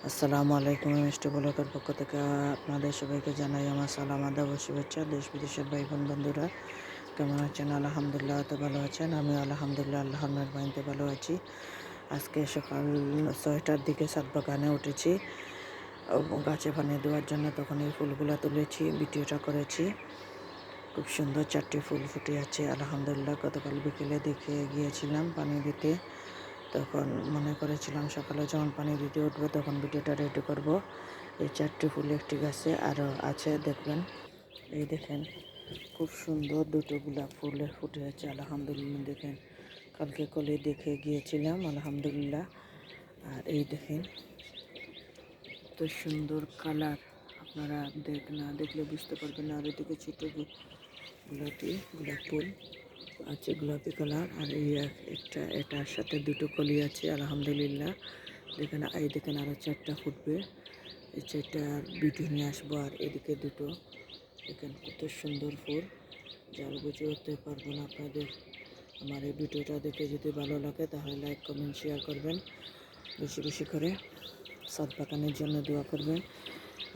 আসসালামু আলাইকুম। মিষ্টি ব্লগের পক্ষ থেকে আপনাদের সবাইকে জানাই আমার সালাম, আদাব ও শুভেচ্ছা। দেশ বিদেশের ভাই বোন বন্ধুরা কেমন আছেন? আলহামদুলিল্লাহ তো ভালো আছেন। আমি আলহামদুলিল্লাহ আল্লাহর মেহেরবানিতে ভালো আছি। আজকে সকাল 6টার দিকে ছাদ বাগানে উঠেছি গাছে পানি দেওয়ার জন্য। তখন এই ফুলগুলো তুলেছি, ভিডিওটা করেছি। খুব সুন্দর 4টি ফুল ফুটে আছে আলহামদুলিল্লাহ। গতকাল বিকেলে দেখে গিয়েছিলাম পানি দিতে, তখন মনে করেছিলাম সকালে যখন পানি দিতে উঠবো তখন ভিডিওটা রেডি করব। এই 4টি ফুল একটি গাছে আরও আছে, দেখবেন। এই দেখেন খুব সুন্দর দুটো গোলাপ ফুল ফুটে আছে আলহামদুলিল্লাহ। দেখেন কালকে কলে দেখে গিয়েছিলাম আলহামদুলিল্লাহ। আর এই দেখেন তো সুন্দর কালার, আপনারা না দেখলে বুঝতে পারবেন না। আর এদিকে ছোটো গোলাপ ফুল আছে গোলাপি কালার। আর এই এটার সাথে দুটো কলি আছে আলহামদুলিল্লাহ। দেখেন এই দেখেন আরও 4টা ফুটবে। এই 4টার ভিডিও নিয়ে আসবো। আর এদিকে দুটো দেখেন কত সুন্দর ফুল, যার বুঝে উঠতে পারবো না আপনাদের। আমার এই ভিডিওটা দেখে যদি ভালো লাগে তাহলে লাইক কমেন্ট শেয়ার করবেন, বেশি বেশি করে ছাদ বাগানের জন্য দোয়া করবেন।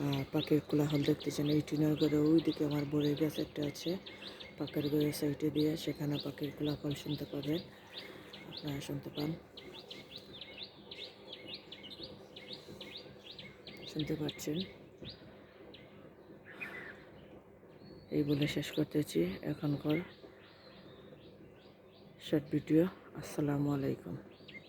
আর পাখির কোলাহল দেখতেছেন এই টিনের ঘরে। ওই দিকে আমার বড়ই গাছ একটা আছে পাখির ঘরের সাইডে দিয়ে, সেখানে পাখির কোলাহল শুনতে পাবেন, আপনারা শুনতে পাচ্ছেন। এই বলে শেষ করতেছি এখনকার শর্ট ভিডিও। আসসালামু আলাইকুম।